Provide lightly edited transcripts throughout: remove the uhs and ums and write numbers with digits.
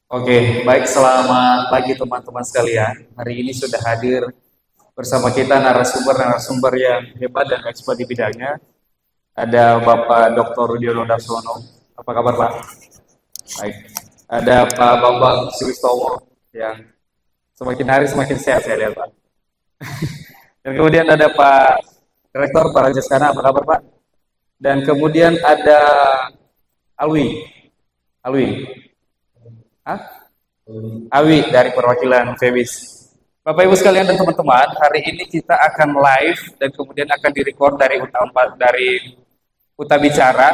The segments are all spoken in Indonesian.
Oke, baik, selamat pagi teman-teman sekalian. Hari ini sudah hadir bersama kita narasumber-narasumber yang hebat dan expert di bidangnya. Ada Bapak Dr. Rudiono Darsono. Apa kabar, Pak? Baik. Ada Pak Bambang Suwistowo yang semakin hari semakin sehat saya lihat, Pak. Dan kemudian ada Pak Rektor Pak Rajaskana. Apa kabar, Pak? Dan kemudian ada Alwi. Alwi. Hah? Awi dari perwakilan Febis. Bapak Ibu sekalian dan teman-teman, hari ini kita akan live dan kemudian akan direcord dari Uta Bicara,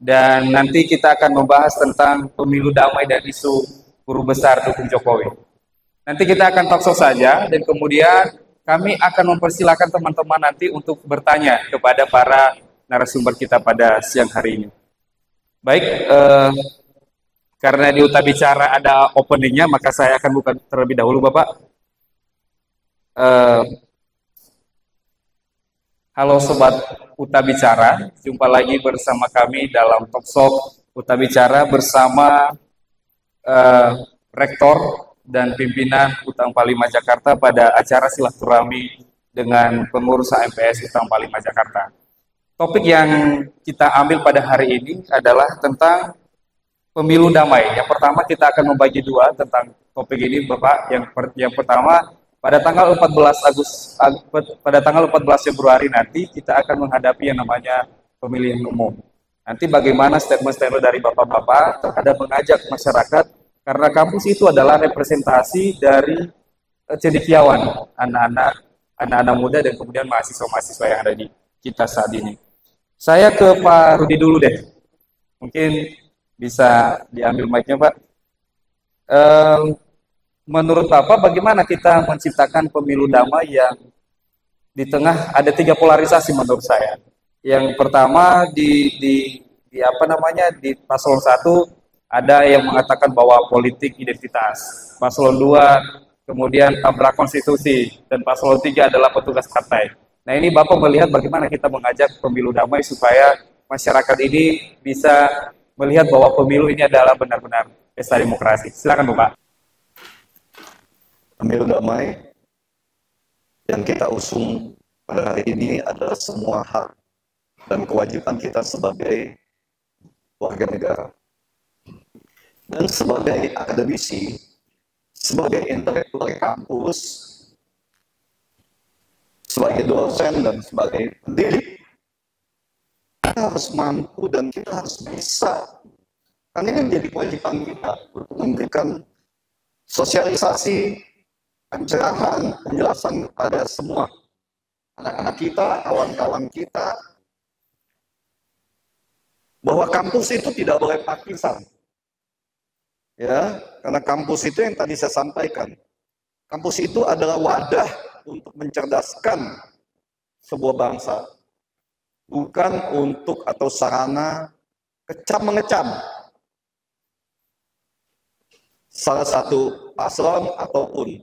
dan nanti kita akan membahas tentang pemilu damai dan isu guru besar dukung Jokowi. Nanti kita akan talkshow saja dan kemudian kami akan mempersilahkan teman-teman nanti untuk bertanya kepada para narasumber kita pada siang hari ini. Baik, karena di Uta Bicara ada openingnya, maka saya akan buka terlebih dahulu, Bapak. Halo Sobat Uta Bicara, jumpa lagi bersama kami dalam talkshow Uta Bicara bersama Rektor dan pimpinan Utang Palima Jakarta pada acara silaturahmi dengan pengurus HMPS Utang Palima Jakarta. Topik yang kita ambil pada hari ini adalah tentang pemilu damai. Yang pertama kita akan membagi dua tentang topik ini, Bapak. Yang pertama pada tanggal 14 Februari nanti kita akan menghadapi yang namanya pemilihan umum. Nanti bagaimana statement-statement dari Bapak-bapak terhadap mengajak masyarakat, karena kampus itu adalah representasi dari cendekiawan anak-anak muda dan kemudian mahasiswa-mahasiswa yang ada di kita saat ini. Saya ke Pak Rudi dulu deh. Mungkin bisa diambil mic-nya, Pak. Menurut Bapak, bagaimana kita menciptakan pemilu damai yang di tengah ada tiga polarisasi menurut saya. Yang pertama di paslon 1 ada yang mengatakan bahwa politik identitas. Paslon 2 kemudian tabrak konstitusi dan paslon 3 adalah petugas partai. Nah, ini Bapak melihat bagaimana kita mengajak pemilu damai supaya masyarakat ini bisa melihat bahwa pemilu ini adalah benar-benar pesta demokrasi. Silakan, Bapak. Pemilu damai yang kita usung pada hari ini adalah semua hak dan kewajiban kita sebagai warga negara. Dan sebagai akademisi, sebagai intelektual kampus, sebagai dosen dan sebagai pendidik, kita harus mampu dan kita harus bisa. Karena ini menjadi kewajiban kita untuk memberikan sosialisasi, pencerahan, penjelasan kepada semua anak-anak kita, kawan-kawan kita, bahwa kampus itu tidak boleh partisan. Ya, karena kampus itu yang tadi saya sampaikan. Kampus itu adalah wadah untuk mencerdaskan sebuah bangsa. Bukan untuk atau sarana kecam-mengecam salah satu paslon ataupun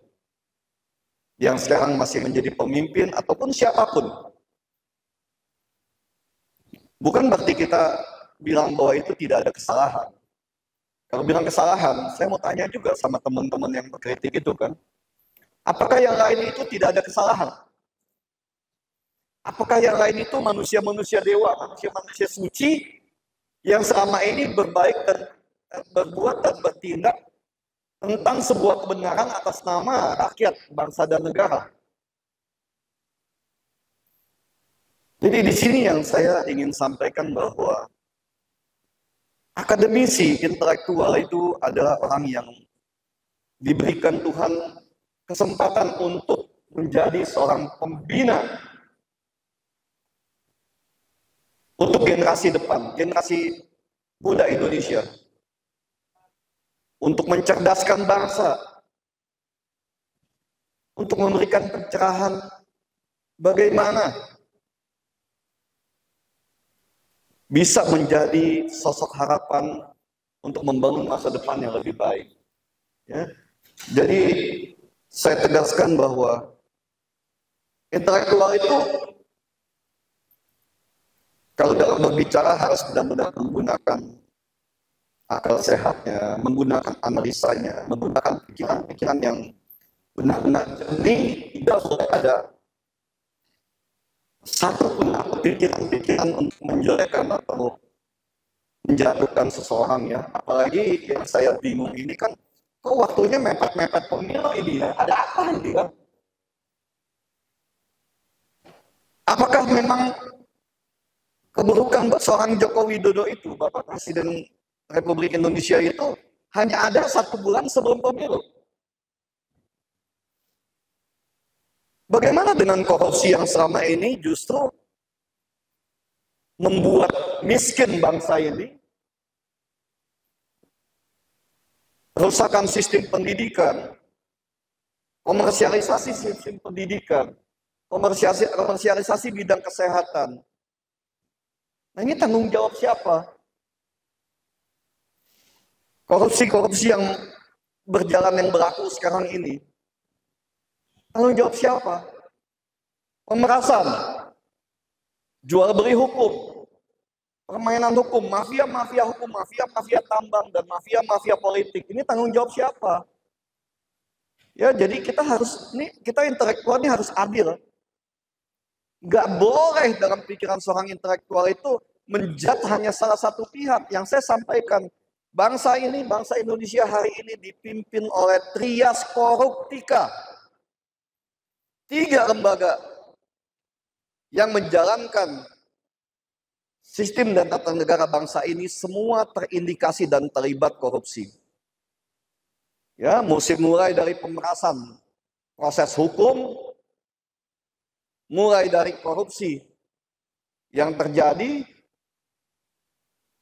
yang sekarang masih menjadi pemimpin ataupun siapapun. Bukan berarti kita bilang bahwa itu tidak ada kesalahan. Kalau bilang kesalahan, saya mau tanya juga sama teman-teman yang berkritik itu kan. Apakah yang lain itu tidak ada kesalahan? Apakah yang lain itu manusia-manusia dewa, manusia-manusia suci yang selama ini berbaik dan berbuat dan bertindak tentang sebuah kebenaran atas nama rakyat, bangsa dan negara. Jadi di sini yang saya ingin sampaikan bahwa akademisi, intelektual itu adalah orang yang diberikan Tuhan kesempatan untuk menjadi seorang pembina untuk generasi depan, generasi muda Indonesia. Untuk mencerdaskan bangsa, untuk memberikan pencerahan bagaimana bisa menjadi sosok harapan untuk membangun masa depan yang lebih baik. Ya. Jadi saya tegaskan bahwa intelektual itu kalau dalam berbicara harus benar-benar menggunakan akal sehatnya, menggunakan analisanya, menggunakan pikiran-pikiran yang benar-benar jernih. Tidak boleh ada satu pun pikiran-pikiran untuk menjelekkan atau menjatuhkan seseorang ya. Apalagi yang saya bingung ini kan, kok waktunya mepet-mepet pemilu ini ya? Ada apa ini kan? Apakah memang keburukan buat seorang Joko Widodo itu, Bapak Presiden Republik Indonesia itu, hanya ada 1 bulan sebelum pemilu? Bagaimana dengan korupsi yang selama ini justru membuat miskin bangsa ini, rusakan sistem pendidikan, komersialisasi sistem pendidikan, komersialisasi bidang kesehatan. Nah, ini tanggung jawab siapa? Korupsi-korupsi yang berjalan, yang berlaku sekarang ini, tanggung jawab siapa? Pemerasan, jual beli hukum, permainan hukum, mafia-mafia hukum, mafia-mafia tambang, dan mafia-mafia politik. Ini tanggung jawab siapa? Ya, jadi kita intelektual ini harus adil. Nggak boleh dalam pikiran seorang intelektual itu menjat hanya salah satu pihak. Yang saya sampaikan, bangsa ini, bangsa Indonesia hari ini dipimpin oleh trias koruptika. 3 lembaga yang menjalankan sistem dan tata negara bangsa ini semua terindikasi dan terlibat korupsi. Ya, mulai dari pemerasan proses hukum, mulai dari korupsi yang terjadi,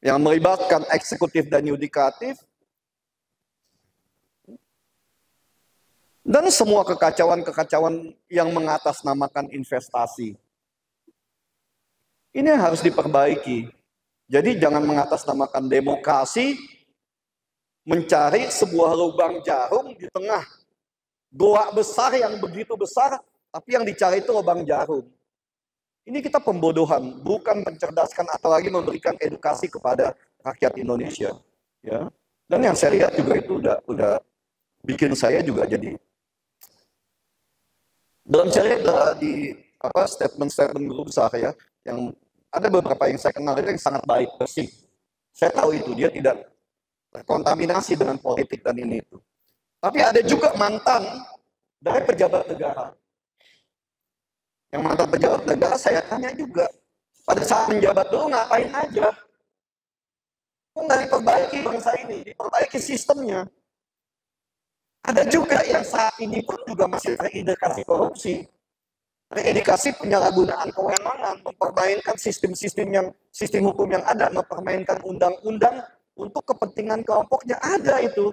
yang melibatkan eksekutif dan yudikatif, dan semua kekacauan-kekacauan yang mengatasnamakan investasi. Ini yang harus diperbaiki. Jadi jangan mengatasnamakan demokrasi, mencari sebuah lubang jarum di tengah goa besar yang begitu besar, tapi yang dicari itu lubang jarum. Ini kita pembodohan, bukan mencerdaskan atau lagi memberikan edukasi kepada rakyat Indonesia. Ya. Dan yang saya lihat juga itu udah bikin saya juga jadi. Dalam saya di statement-statement guru besar ya, yang ada beberapa yang saya kenal itu yang sangat baik, bersih. Saya tahu itu dia tidak terkontaminasi dengan politik dan ini itu. Tapi ada juga mantan dari pejabat negara. Yang mantan pejabat negara saya tanya juga, pada saat menjabat dulu ngapain aja? Kok nggak diperbaiki bangsa ini, diperbaiki sistemnya? Ada juga yang saat ini pun juga masih terindikasi korupsi, terindikasi penyalahgunaan kewenangan, mempermainkan sistem hukum yang ada, mempermainkan undang-undang untuk kepentingan kelompoknya, ada itu.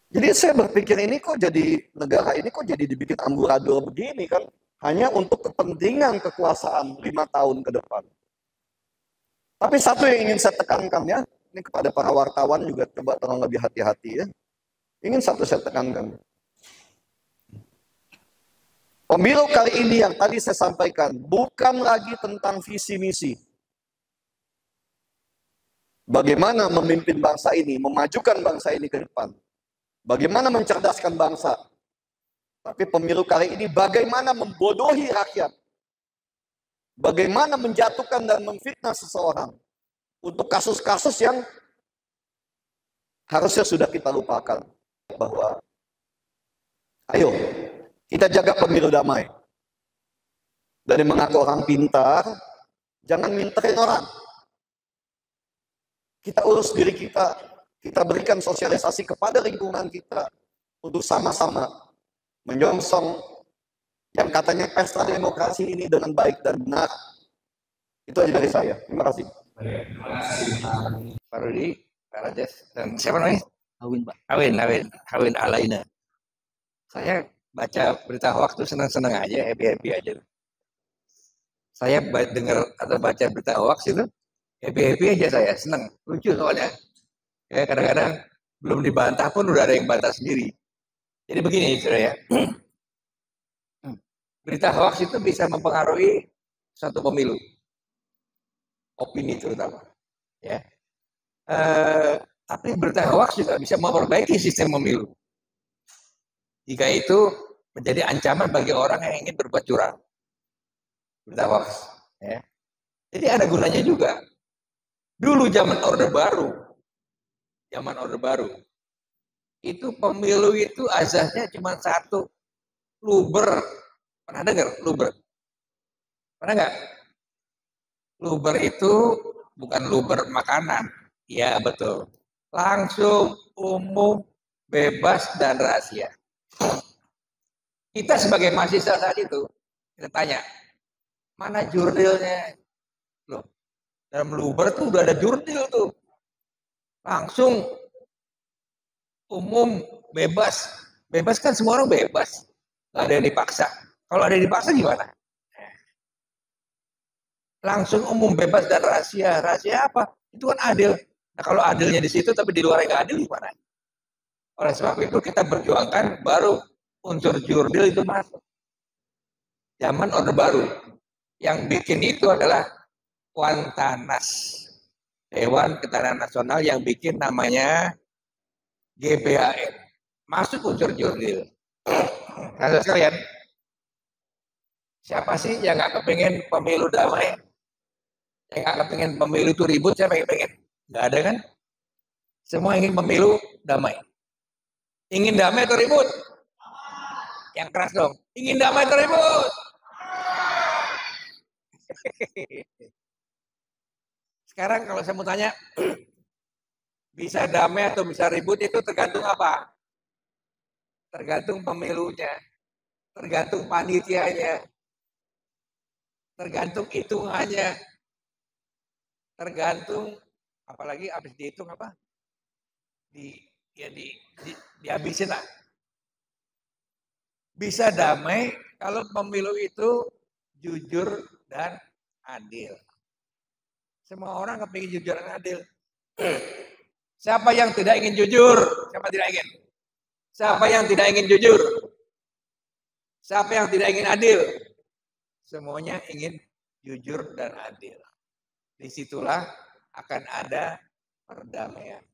Jadi saya berpikir ini kok jadi negara ini kok jadi dibikin amburadul begini kan, hanya untuk kepentingan kekuasaan 5 tahun ke depan. Tapi satu yang ingin saya tekankan ya, ini kepada para wartawan juga coba tolong lebih hati-hati ya. Ingin satu saya tekankan. Pemilu kali ini yang tadi saya sampaikan bukan lagi tentang visi misi. Bagaimana memimpin bangsa ini, memajukan bangsa ini ke depan. Bagaimana mencerdaskan bangsa. Tapi pemilu kali ini bagaimana membodohi rakyat. Bagaimana menjatuhkan dan memfitnah seseorang. Untuk kasus-kasus yang harusnya sudah kita lupakan. Bahwa ayo kita jaga pemilu damai. Dari mengaku orang pintar, jangan minterin orang. Kita urus diri kita. Kita berikan sosialisasi kepada lingkungan kita untuk sama-sama menyongsong yang katanya pesta demokrasi ini dengan baik dan benar. Itu aja dari saya. Terima kasih. Terima kasih Pak Rudi, Pak Rajes, dan siapa namanya? Awin, Pak. Awin Alaina. Saya baca berita hoax tuh senang-senang aja, happy-happy aja. Saya dengar atau baca berita hoax itu happy-happy aja, saya senang, lucu soalnya. Ya, kadang-kadang belum dibantah pun udah ada yang bantah sendiri. Jadi begini, saudara ya. Berita hoax itu bisa mempengaruhi satu pemilu. Opini terutama. Ya. Tapi berita hoax juga bisa memperbaiki sistem pemilu. Jika itu menjadi ancaman bagi orang yang ingin berbuat curang. Berita hoax. Ya. Jadi ada gunanya juga. Dulu zaman Orde Baru, itu pemilu itu azasnya cuma satu, luber. Pernah dengar luber? Pernah nggak? Luber itu bukan luber makanan. Ya betul. Langsung, umum, bebas, dan rahasia. Kita sebagai mahasiswa saat itu, kita tanya, mana jurnilnya? Loh, dalam luber tuh udah ada jurnil tuh. Langsung, umum, bebas. Bebas kan semua orang bebas. Nggak ada yang dipaksa. Kalau ada yang dipaksa gimana? Langsung, umum, bebas, dan rahasia. Rahasia apa? Itu kan adil. Nah, kalau adilnya di situ tapi di luar nggak adil gimana? Oleh sebab itu kita berjuangkan baru unsur jurdil itu masuk. Zaman Orde Baru. Yang bikin itu adalah Wantanas. Dewan Ketahanan Nasional yang bikin namanya GBHN. Masuk unsur jurdil. Nah, sekalian, siapa sih yang nggak kepengen pemilu damai? Yang nggak kepengen pemilu itu ribut, siapa yang pengen? Nggak ada kan? Semua ingin pemilu damai. Ingin damai atau ribut? Yang keras dong. Ingin damai atau ribut? Sekarang kalau saya mau tanya, bisa damai atau bisa ribut itu tergantung apa? Tergantung pemilunya, tergantung panitianya, tergantung hitungannya, tergantung apalagi habis dihitung apa? Dihabisin lah. Bisa damai kalau pemilu itu jujur dan adil. Semua orang kepingin jujur dan adil. Siapa yang tidak ingin jujur? Siapa tidak ingin? Siapa yang tidak ingin jujur? Siapa yang tidak ingin adil? Semuanya ingin jujur dan adil. Disitulah akan ada perdamaian.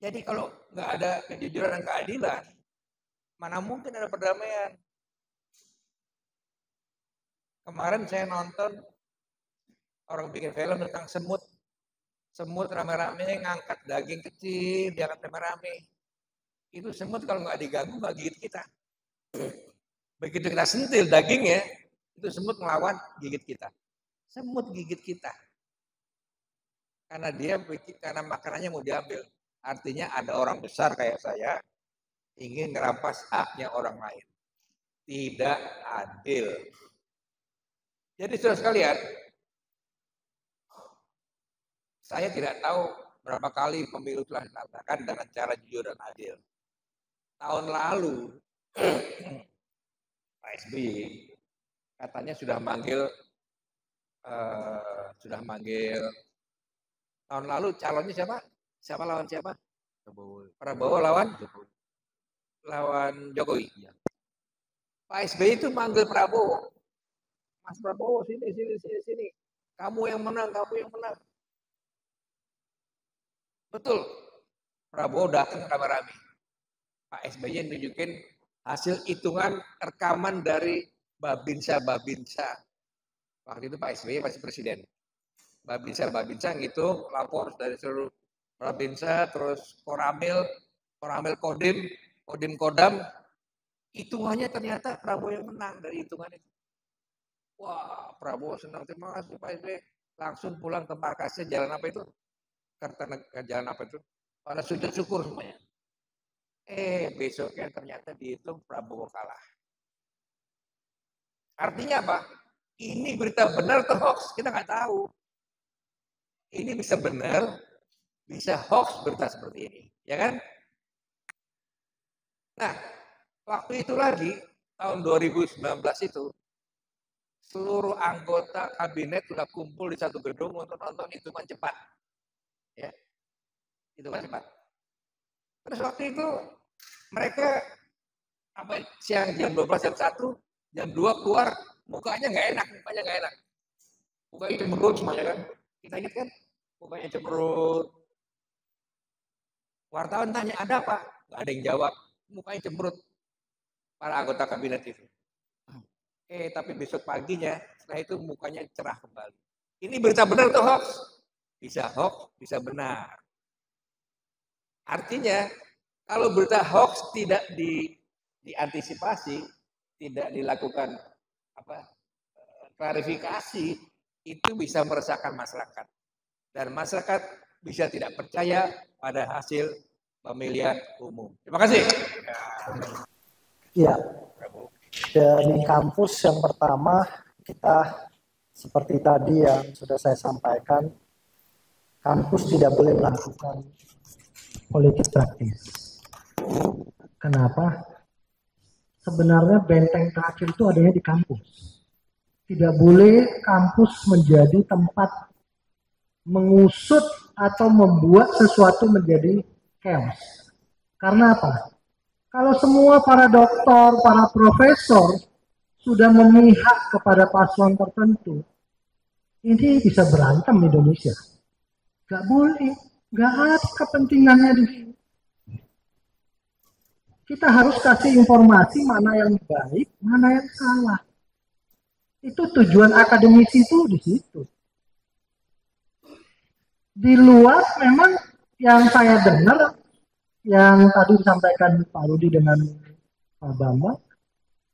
Jadi kalau nggak ada kejujuran dan keadilan, mana mungkin ada perdamaian? Kemarin saya nonton orang bikin film tentang semut. Semut rame-rame ngangkat daging kecil, diangkat rame-rame. Itu semut kalau nggak diganggu nggak gigit kita. Begitu kita sentil dagingnya, itu semut melawan gigit kita. Semut gigit kita. Karena makanannya mau diambil. Artinya ada orang besar kayak saya ingin merampas haknya orang lain. Tidak adil. Jadi saudara sekalian, saya tidak tahu berapa kali pemilu telah dilaksanakan dengan cara jujur dan adil. Tahun lalu, Pak SBY katanya sudah manggil tahun lalu calonnya siapa? Siapa lawan siapa? Prabowo lawan Jokowi. Pak SBY itu manggil Prabowo. Mas Prabowo sini. Kamu yang menang. Betul. Prabowo datang rame-rame. Pak SBY nunjukin hasil hitungan rekaman dari Babinsa. Waktu itu Pak SBY masih presiden. Babinsa ngitung lapor dari seluruh Babinsa, terus Koramil Kodim Kodam. Hitungannya ternyata Prabowo yang menang dari hitungan itu. Wah, Prabowo senang, terima kasih Pak SBY. Langsung pulang ke markasnya, jalan apa itu? Jalan apa itu? Pada sujud syukur semuanya. Besoknya ternyata dihitung Prabowo kalah. Artinya apa? Ini berita benar atau hoax? Kita nggak tahu. Ini bisa benar, bisa hoax berita seperti ini. Ya kan? Nah, waktu itu lagi, tahun 2019 itu, seluruh anggota kabinet sudah kumpul di satu gedung untuk nonton hitungan cepat. Ya, hitungan cepat. Terus waktu itu mereka siang jam 12 jam 1, jam 2 keluar, mukanya nggak enak. Muka itu menurut semuanya kan. Kita ingat kan? mukanya cemberut. Wartawan tanya, ada apa? Gak ada yang jawab, mukanya cemberut. Para anggota kabinet itu. Tapi besok paginya, setelah itu mukanya cerah kembali. Ini berita benar atau hoax? Bisa hoax, bisa benar. Artinya, kalau berita hoax tidak diantisipasi, tidak dilakukan klarifikasi, itu bisa meresahkan masyarakat. Dan masyarakat bisa tidak percaya pada hasil pemilihan umum. Terima kasih. Ya, dari kampus yang pertama kita seperti tadi yang sudah saya sampaikan, kampus tidak boleh melakukan politik praktis. Kenapa? Sebenarnya benteng terakhir itu adanya di kampus. Tidak boleh kampus menjadi tempat mengusut atau membuat sesuatu menjadi chaos. Karena apa? Kalau semua para doktor, para profesor sudah memihak kepada paslon tertentu, ini bisa berantem di Indonesia. Gak boleh, gak ada kepentingannya di sini. Kita harus kasih informasi mana yang baik, mana yang salah. Itu tujuan akademisi itu di situ. Di luar memang yang saya dengar, yang tadi disampaikan Pak Rudi dengan Pak Bambang,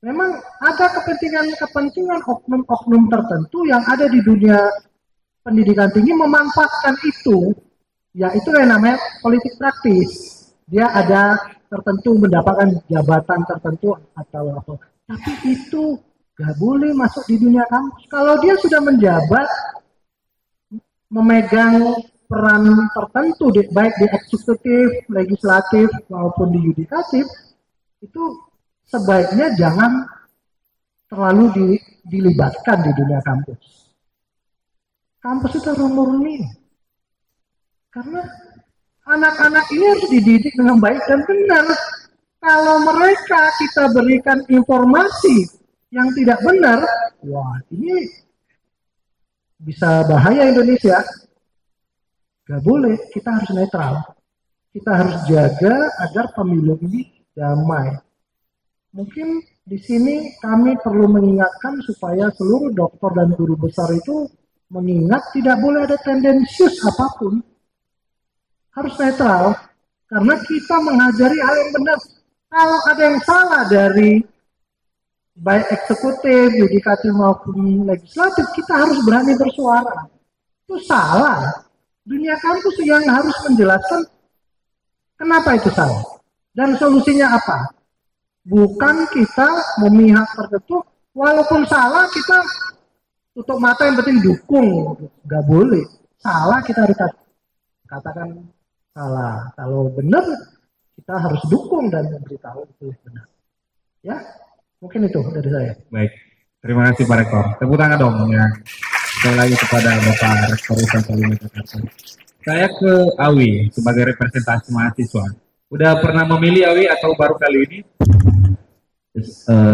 memang ada kepentingan oknum-oknum tertentu yang ada di dunia pendidikan tinggi memanfaatkan itu, ya itu yang namanya politik praktis. Dia ada tertentu mendapatkan jabatan tertentu atau apa. Tapi itu gak boleh masuk di dunia kampus. Kalau dia sudah menjabat, memegang peran tertentu baik di eksekutif, legislatif maupun di yudikatif, itu sebaiknya jangan terlalu dilibatkan di dunia kampus. Kampus itu harus murni. Karena anak-anak ini harus dididik dengan baik dan benar. Kalau mereka kita berikan informasi yang tidak benar, wah ini bisa bahaya Indonesia. Gak boleh, kita harus netral. Kita harus jaga agar pemilu ini damai. Mungkin di sini kami perlu mengingatkan supaya seluruh dokter dan guru besar itu mengingat tidak boleh ada tendensius apapun. Harus netral, karena kita mengajari hal yang benar. Kalau ada yang salah dari baik eksekutif, yudikatif maupun legislatif, kita harus berani bersuara. Itu salah. Dunia kampus yang harus menjelaskan kenapa itu salah dan solusinya apa. Bukan kita memihak tertentu, walaupun salah kita tutup mata yang penting dukung. Gak boleh. Salah kita harus katakan salah. Kalau benar kita harus dukung dan memberitahu itu benar. Ya, mungkin itu dari saya. Baik, terima kasih Pak Rektor. Tepuk tangan dong ya. Sekali lagi kepada Bapak Rektor UPN Jakarta. Saya ke Awi sebagai representasi mahasiswa. Udah pernah memilih Awi atau baru kali ini?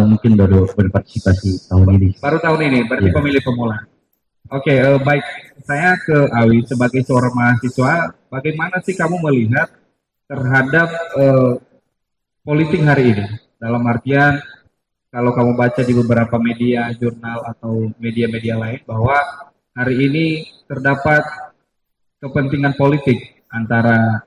Mungkin baru berpartisipasi tahun ini. Baru tahun ini, berarti pemilih pemula. Oke, baik. Saya ke Awi sebagai seorang mahasiswa. Bagaimana sih kamu melihat terhadap politik hari ini? Dalam artian, kalau kamu baca di beberapa media, jurnal atau media-media lain, bahwa hari ini terdapat kepentingan politik antara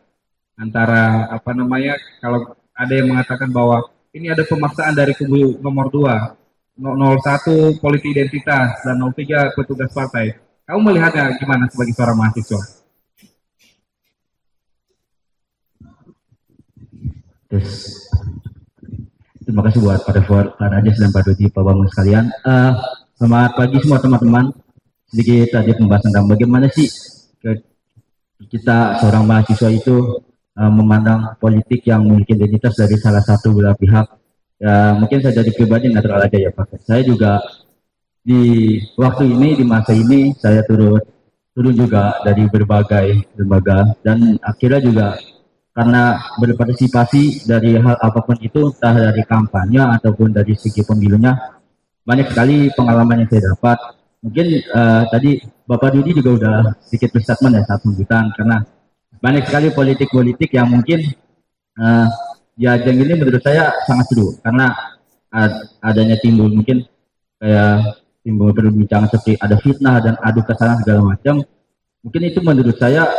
apa namanya, kalau ada yang mengatakan bahwa ini ada pemaksaan dari kubu nomor 2, 01 politik identitas dan 03 petugas partai. Kamu melihatnya gimana sebagai seorang mahasiswa? Terima kasih buat Pak Rajes dan Pak Dodi, Pak Bambang sekalian. Selamat pagi semua teman-teman. Sedikit aja pembahasan tentang bagaimana sih kita seorang mahasiswa itu memandang politik yang memiliki identitas dari salah satu belah pihak. Ya, mungkin saya jadi pribadi netral aja ya Pak. Saya juga di waktu ini, di masa ini, saya turun juga dari berbagai lembaga dan akhirnya juga karena berpartisipasi dari hal apapun itu, entah dari kampanye ataupun dari segi pemilunya, banyak sekali pengalaman yang saya dapat. mungkin tadi Bapak Dudi juga udah sedikit berstatement ya saat sambutan, karena banyak sekali politik-politik yang mungkin di ajang ini menurut saya sangat seru, karena adanya timbul mungkin kayak timbul perbincangan seperti ada fitnah dan adu kesalahan segala macam. Mungkin itu menurut saya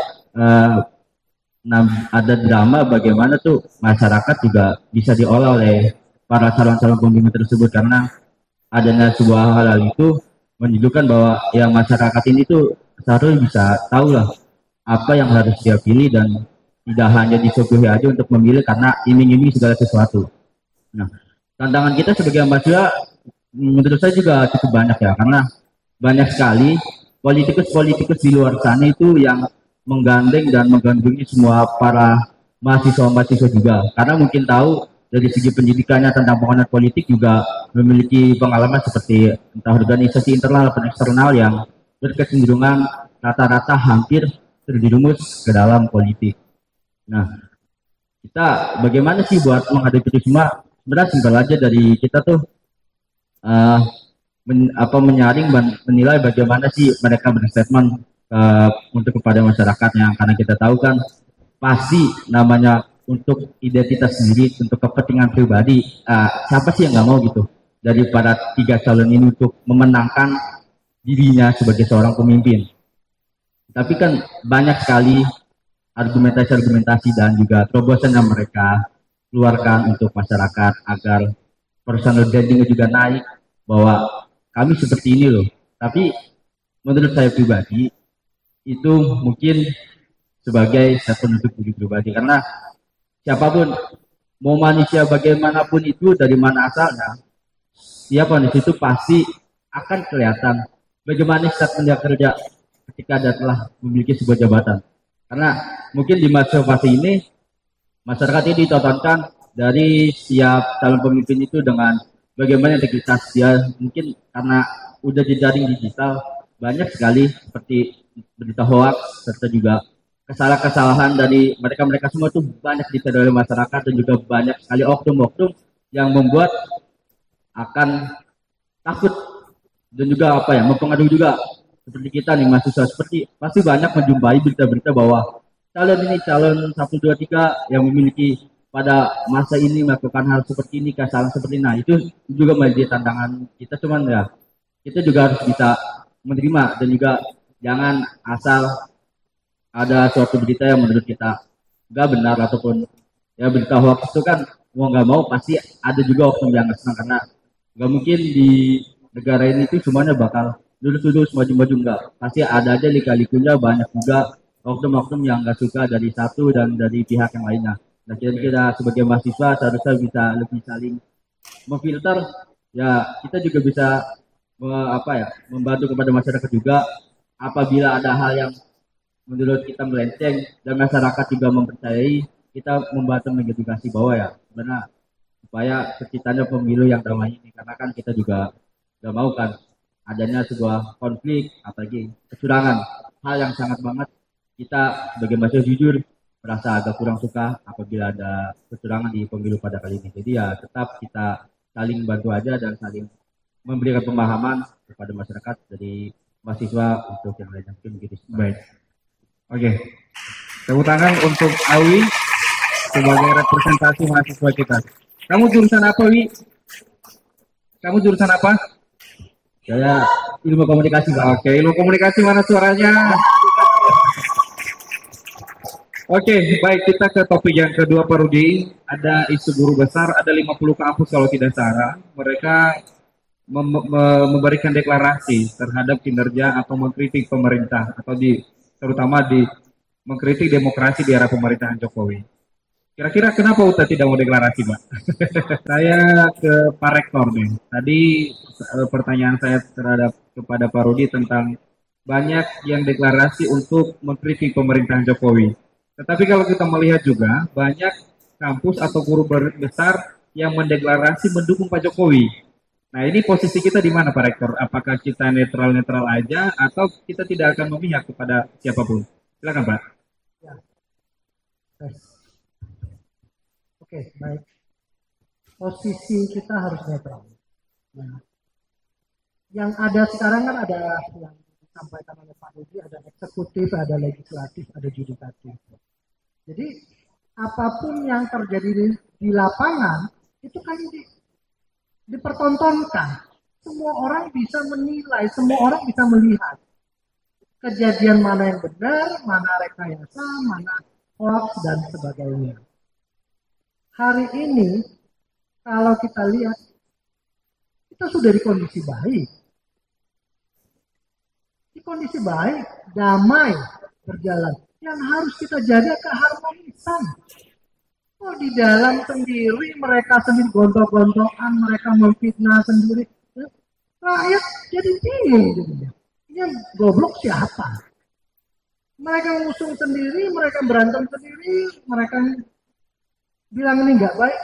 ada drama bagaimana tuh masyarakat juga bisa diolah oleh para calon-calon pemimpin tersebut, karena adanya sebuah hal itu menunjukkan bahwa ya masyarakat ini tuh seharusnya bisa tahu lah apa yang harus dia pilih dan tidak hanya disuguhi aja untuk memilih karena iming-iming segala sesuatu. Nah, tantangan kita sebagai mahasiswa menurut saya juga cukup banyak ya, karena banyak sekali politikus-politikus di luar sana itu yang menggandeng dan menggandrungi semua para mahasiswa-mahasiswa juga, karena mungkin tahu dari segi pendidikannya tentang pengenalan politik juga memiliki pengalaman seperti entah organisasi internal atau eksternal yang berkecenderungan rata-rata hampir terjerumus ke dalam politik. Nah, kita bagaimana sih buat menghadapi itu semua? Sebenarnya simpel aja dari kita tuh menyaring dan menilai bagaimana sih mereka berstatement untuk kepada masyarakatnya, karena kita tahu kan pasti namanya untuk identitas sendiri, untuk kepentingan pribadi, siapa sih yang nggak mau gitu daripada tiga calon ini untuk memenangkan dirinya sebagai seorang pemimpin. Tapi kan banyak sekali argumentasi-argumentasi dan juga terobosan yang mereka keluarkan untuk masyarakat agar personal branding juga naik, bahwa kami seperti ini loh. Tapi menurut saya pribadi itu mungkin sebagai statement untuk diri pribadi, karena siapapun mau manusia bagaimanapun itu dari mana asalnya, siapa di situ pasti akan kelihatan bagaimana statement dia kerja ketika dia telah memiliki sebuah jabatan. Karena mungkin di masa fase ini masyarakat ini ditontonkan dari setiap calon pemimpin itu dengan bagaimana integritas dia, mungkin karena udah jejaring digital banyak sekali seperti berita hoax serta juga kesalahan-kesalahan dari mereka semua itu banyak disadari oleh masyarakat, dan juga banyak sekali oknum-oknum yang membuat akan takut dan juga mempengaruhi juga seperti kita nih mahasiswa, seperti pasti banyak menjumpai berita-berita bahwa calon 1, 2, 3 yang memiliki pada masa ini melakukan hal seperti ini, kesalahan seperti ini. Nah, itu juga menjadi tantangan kita, cuman ya kita juga harus bisa menerima dan juga jangan asal ada suatu berita yang menurut kita nggak benar ataupun ya berita hoax itu kan mau nggak mau pasti ada juga oknum yang nggak senang, karena nggak mungkin di negara ini itu semuanya bakal lurus-lurus maju-maju, enggak, pasti ada aja lika-likunya, banyak juga oknum-oknum yang nggak suka dari satu dan dari pihak yang lainnya. Nah, kita sebagai mahasiswa seharusnya bisa lebih saling memfilter, ya kita juga bisa membantu kepada masyarakat juga apabila ada hal yang menurut kita melenceng dan masyarakat juga mempercayai, kita membantu mengedukasi bahwa ya benar supaya terciptanya pemilu yang damai ini, karena kan kita juga gak mau kan adanya sebuah konflik apalagi kecurangan, hal yang sangat banget kita sebagai mahasiswa jujur merasa agak kurang suka apabila ada kecurangan di pemilu pada kali ini. Jadi ya tetap kita saling bantu aja dan saling memberikan pemahaman kepada masyarakat dari mahasiswa untuk yang lainnya, mungkin begitu. Baik. Oke, tepuk tangan untuk Awi sebagai representasi mahasiswa kita. Kamu jurusan apa, Wi? Kamu jurusan apa? Saya ilmu komunikasi, Pak. Oke, ilmu komunikasi, mana suaranya? Oke, baik, kita ke topik yang kedua, Pak Rudi. Ada isu guru besar, ada 50 kampus kalau tidak salah. Mereka memberikan deklarasi terhadap kinerja atau mengkritik pemerintah, atau terutama mengkritik demokrasi di era pemerintahan Jokowi. Kira-kira kenapa UTA tidak mau deklarasi, Pak? Saya ke Pak Rektor nih. Tadi pertanyaan saya kepada Pak Rudi tentang banyak yang deklarasi untuk mengkritik pemerintahan Jokowi. Tetapi kalau kita melihat juga banyak kampus atau guru besar yang mendeklarasi mendukung Pak Jokowi. Nah, ini posisi kita di mana, Pak Rektor? Apakah kita netral-netral aja atau kita tidak akan memihak kepada siapapun? Silakan, Pak. Ya. Oke, baik. Posisi kita harus netral. Nah, Yang ada sekarang kan ada yang disampaikan oleh Pak Rudi, ada eksekutif, ada legislatif, ada yudikatif. Jadi apapun yang terjadi di lapangan itu kan dipertontonkan. Semua orang bisa menilai, semua orang bisa melihat kejadian mana yang benar, mana rekayasa, mana hoax dan sebagainya. Hari ini kalau kita lihat kita sudah di kondisi baik. Di kondisi baik, damai berjalan. Yang harus kita jaga keharmonisan. Oh, di dalam sendiri mereka sendiri gontok-gontokan, mereka memfitnah sendiri. Rakyat jadi bingung jadinya. Ini goblok siapa? Mereka ngusung sendiri, mereka berantem sendiri, mereka bilang ini nggak baik.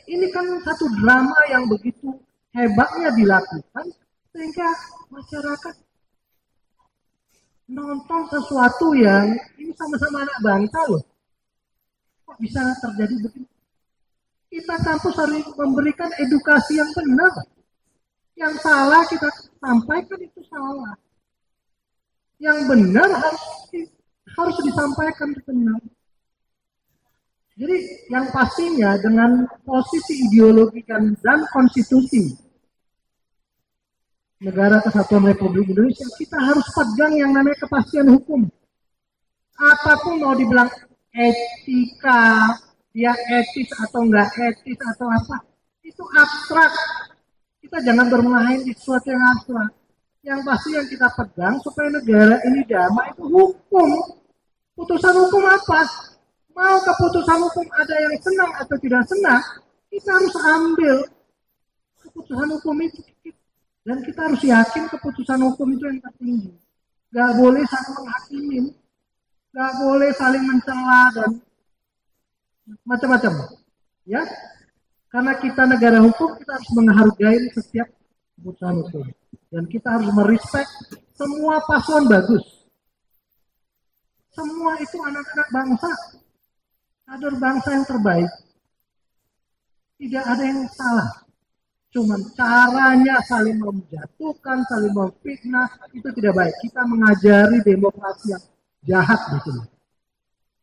Ini kan satu drama yang begitu hebatnya dilakukan sehingga masyarakat nonton sesuatu yang ini sama-sama anak bangsa loh. Kok bisa terjadi begini? Kita kampus harus memberikan edukasi yang benar. Yang salah kita sampaikan itu salah. Yang benar harus disampaikan benar. Jadi yang pastinya dengan posisi ideologi dan konstitusi Negara Kesatuan Republik Indonesia, kita harus pegang yang namanya kepastian hukum. Apapun mau dibilang etika, dia etis atau enggak etis atau apa, itu abstrak. Kita jangan bermain di sesuatu yang abstrak. Yang pasti yang kita pegang supaya negara ini damai itu hukum. Putusan hukum apa? Mau keputusan hukum ada yang senang atau tidak senang, kita harus ambil keputusan hukum itu. Dan kita harus yakin keputusan hukum itu yang tertinggi. Gak boleh saling menghakimin, gak boleh saling mencela dan macam-macam. Ya, karena kita negara hukum, kita harus menghargai setiap keputusan hukum. Dan kita harus merespek semua paslon bagus. Semua itu anak-anak bangsa, kader bangsa yang terbaik. Tidak ada yang salah. Cuman caranya saling menjatuhkan, saling memfitnah, itu tidak baik. Kita mengajari demokrasi yang jahat di sini.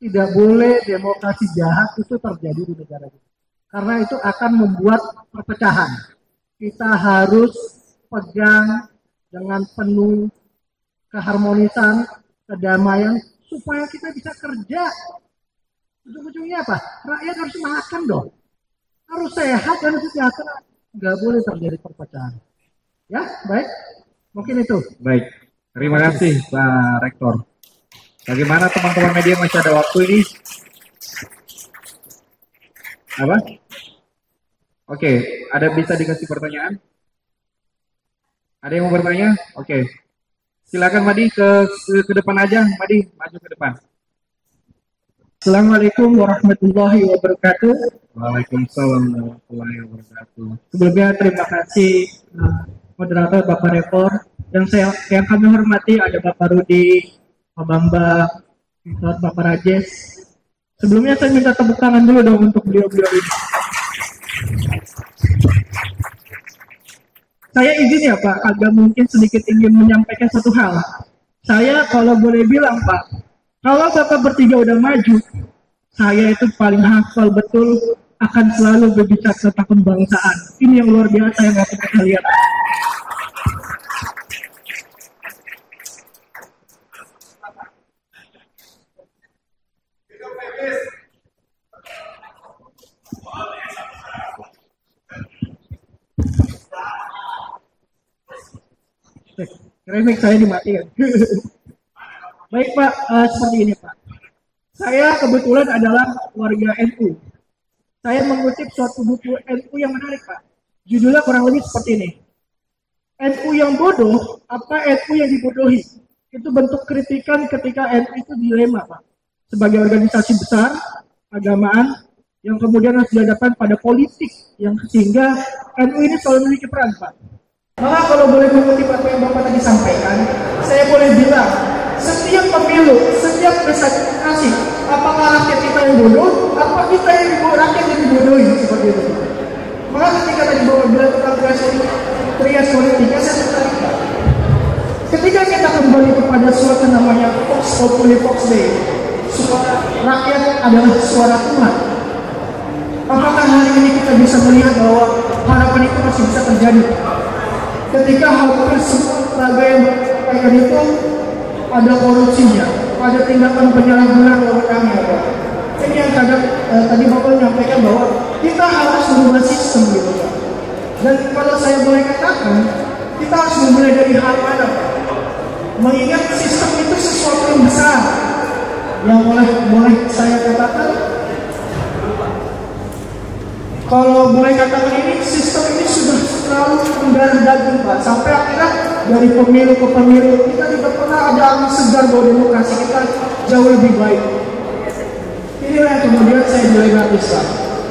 Tidak boleh demokrasi jahat itu terjadi di negara kita. Karena itu akan membuat perpecahan. Kita harus pegang dengan penuh keharmonisan, kedamaian, supaya kita bisa kerja. Ujung-ujungnya apa? Rakyat harus makan dong. Harus sehat dan sejahtera. Nggak boleh terjadi perpecahan. Ya, baik. Mungkin itu. Baik. Terima kasih Pak Rektor. Bagaimana teman-teman media, masih ada waktu ini? Apa? Oke, ada bisa dikasih pertanyaan? Ada yang mau bertanya? Oke. Silakan Madi ke depan aja, Madi, maju ke depan. Assalamualaikum warahmatullahi wabarakatuh. Waalaikumsalam warahmatullahi wabarakatuh. Sebelumnya terima kasih moderator Bapak Rektor, yang kami hormati ada Bapak Rudi, Pak Bambang, Bapak Rajes. Sebelumnya saya minta tepuk tangan dulu dong untuk beliau-beliau ini. Saya izin ya Pak, agak mungkin sedikit ingin menyampaikan satu hal. Saya kalau boleh bilang Pak, kalau Bapak bertiga udah maju, saya itu paling hafal betul akan selalu berbicara tentang kebangsaan. Ini yang luar biasa yang aku pernah lihat. Remix saya dimatikan. Baik Pak, seperti ini Pak. Saya kebetulan adalah warga NU. Saya mengutip suatu buku NU yang menarik Pak. Judulnya kurang lebih seperti ini. NU yang bodoh, apa NU yang dibodohi? Itu bentuk kritikan ketika NU itu dilema Pak. Sebagai organisasi besar, agamaan, yang kemudian harus dihadapkan pada politik, yang sehingga NU ini selalu memiliki peran Pak. Maka kalau boleh mengutip apa yang Bapak tadi sampaikan, saya boleh bilang, setiap pemilu, setiap presentasi, apakah rakyat kita yang bodoh, apa kita yang rakyat yang dibodohi, seperti itu. Maka ketika tadi Bapak bilang tentang threshold, Only Fox Day, suara rakyat adalah suara Tuhan. Apakah hari ini kita bisa melihat bahwa harapan itu masih bisa terjadi? Ketika hampir semua lembaga yang berkaitan itu ada korupsinya, ada tindakan penyalahgunaan wewenang ya Pak. Ini yang kadang tadi Bapak menyampaikan bahwa kita harus merubah sistem gitu Pak. Dan kalau saya boleh katakan, kita harus memulai dari hal mana Pak? Mengingat sistem itu sesuatu yang besar, yang boleh saya katakan, kalau boleh katakan ini sistem ini sudah terlalu mendarah daging Pak, sampai akhirnya dari pemilu ke pemilu kita tidak pernah ada angin segar bahwa demokrasi kita jauh lebih baik. Inilah yang kemudian saya dilematis Pak.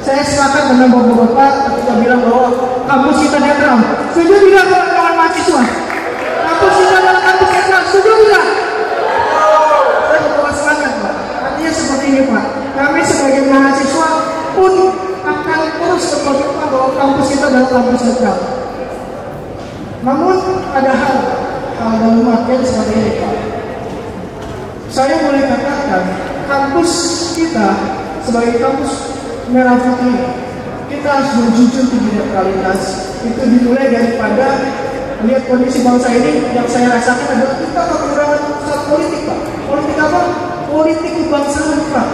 Saya sepakat dengan bapak-bapak ketika bilang bahwa kampus kita netral. Setuju tidak kawan-kawan mahasiswa? Kampus kita adalah kampus netral. Setuju tidak? Saya membawa semangat Pak. Artinya seperti ini Pak. Kami sebagai mahasiswa pun akan terus berkomitmen bahwa kampus kita adalah kampus netral. Namun ada hal dalam artian seperti ini Pak. Saya boleh katakan kampus kita sebagai kampus merah putih, kita harus menjunjung tinggi netralitas. Itu dimulai daripada melihat kondisi bangsa ini. Yang saya rasakan adalah kita kekurangan pusat politik Pak. Politik apa? Politik kebangsaan Pak.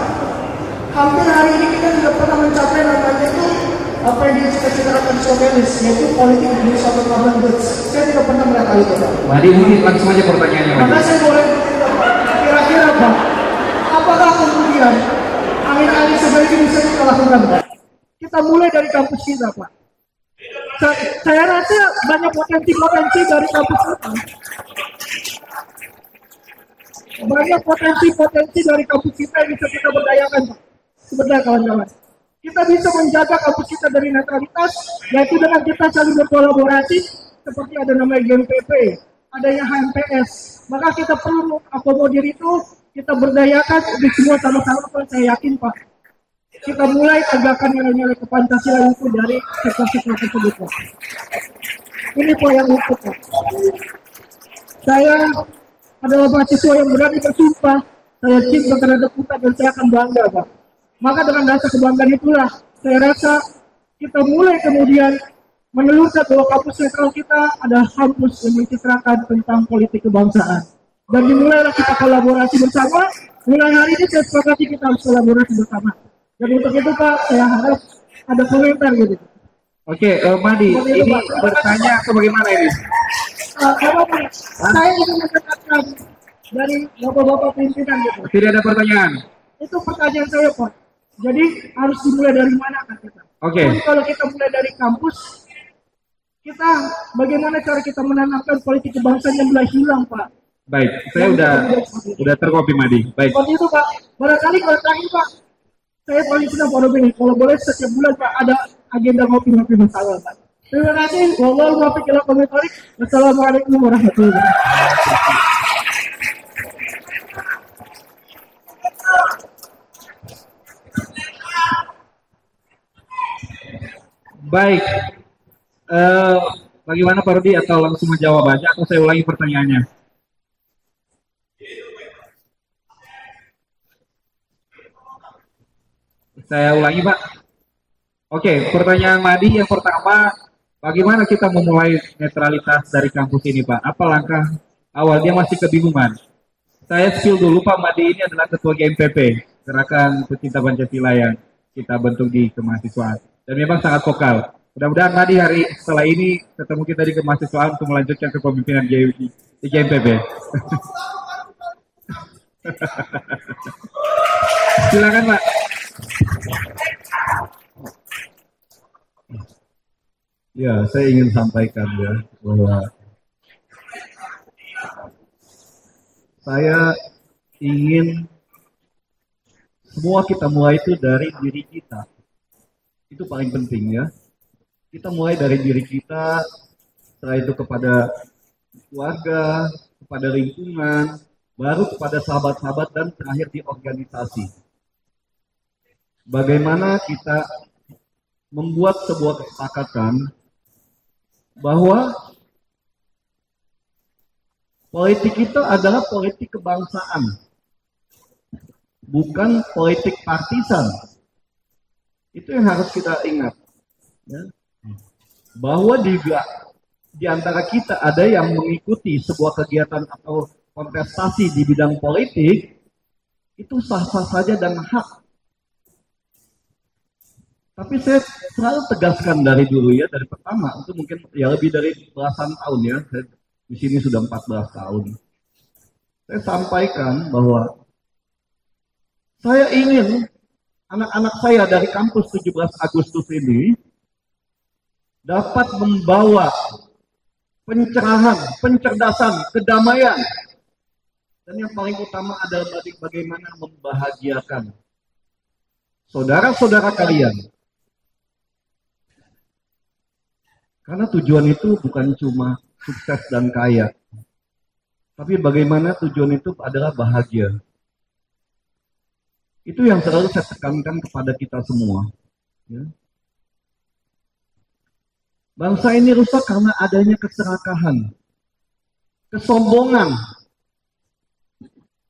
Hampir hari ini kita tidak pernah mencapai namanya itu apa yang dicita-citakan sosialis, yaitu politik Indonesia atau common goods. Saya tidak pernah melihat hal itu Pak. Madi mungkin langsung aja pertanyaannya. Maka saya boleh bertanya Pak, kira-kira Pak, apakah kemudian angin-angin seperti ini bisa kita lakukan Pak? Kita mulai dari kampus kita Pak. Saya rasa banyak potensi-potensi dari kampus kita. Banyak potensi-potensi dari kampus kita yang bisa kita berdayakan Pak. Sebentar kawan-kawan. Kita bisa menjaga kampus kita dari netralitas, yaitu dengan kita saling berkolaborasi, seperti ada namanya GMPP, adanya HMPS. Maka kita perlu akomodir itu, kita berdayakan di semua sama-sama Pak. Saya yakin Pak. Kita mulai tegakkan nilai-nilai kepancasilaan itu dari sektor-sektor tersebut Pak. Ini Pak yang untuk Pak. Saya adalah mahasiswa yang berani bersumpah, saya cinta terhadap kita dan saya akan bangga Pak. Maka dengan rasa kebanggaan itulah saya rasa kita mulai kemudian menelurkan bahwa kampus netral kita adalah kampus yang menceritakan tentang politik kebangsaan. Dan dimulailah kita kolaborasi bersama. Mulai hari ini saya sepakati kita harus kolaborasi bersama. Dan untuk itu Pak, saya harap ada komentar gitu. Oke, Madi, ini bertanya atau bagaimana ini? Saya ingin mendapatkan dari bapak-bapak pimpinan gitu. Tidak ada pertanyaan. Itu pertanyaan saya Pak. Jadi harus dimulai dari mana kan kita? Oke. Jadi kalau kita mulai dari kampus, kita bagaimana cara kita menanamkan politik kebangsaan yang mulai hilang Pak? Baik, saya udah terkopi Madi. Baik. Seperti itu Pak. Barangkali kalau terakhir Pak, saya paling senang Pak Robin. Kalau boleh setiap bulan Pak ada agenda ngopi-ngopi bersama Pak. Terima kasih. Wallahu muwaffiq ila aqwamit thoriq. Wassalamualaikum warahmatullahi wabarakatuh. Baik, bagaimana Pak Rudi, atau langsung menjawab aja atau saya ulangi pertanyaannya? Saya ulangi Pak. Oke, pertanyaan Madi yang pertama, bagaimana kita memulai netralitas dari kampus ini Pak? Apa langkah awal? Dia masih kebingungan. Saya spill dulu Pak, Madi ini adalah ketua GMPP, Gerakan Pecinta Pancasila yang kita bentuk di kemahasiswaan. Dan memang sangat vokal. Mudah-mudahan tadi hari setelah ini ketemu kita di kemahasiswaan untuk melanjutkan kepemimpinan di GMPP. Silakan Pak. Ya, saya ingin sampaikan ya bahwa saya ingin semua kita mulai itu dari diri kita. Itu paling penting ya. Kita mulai dari diri kita, setelah itu kepada keluarga, kepada lingkungan, baru kepada sahabat-sahabat, dan terakhir di organisasi. Bagaimana kita membuat sebuah kesepakatan bahwa politik itu adalah politik kebangsaan. bukan politik partisan. Itu yang harus kita ingat. Ya. Bahwa juga di antara kita ada yang mengikuti sebuah kegiatan atau kontestasi di bidang politik, itu sah-sah saja dan hak. Tapi saya selalu tegaskan dari dulu ya, dari pertama, itu mungkin ya lebih dari belasan tahun ya, saya di sini sudah 14 tahun. Saya sampaikan bahwa saya ingin anak-anak saya dari kampus 17 Agustus ini dapat membawa pencerahan, pencerdasan, kedamaian. Dan yang paling utama adalah bagaimana membahagiakan saudara-saudara kalian. Karena tujuan itu bukan cuma sukses dan kaya. Tapi bagaimana tujuan itu adalah bahagia. Itu yang selalu saya tekankan kepada kita semua. Ya. Bangsa ini rusak karena adanya keserakahan, kesombongan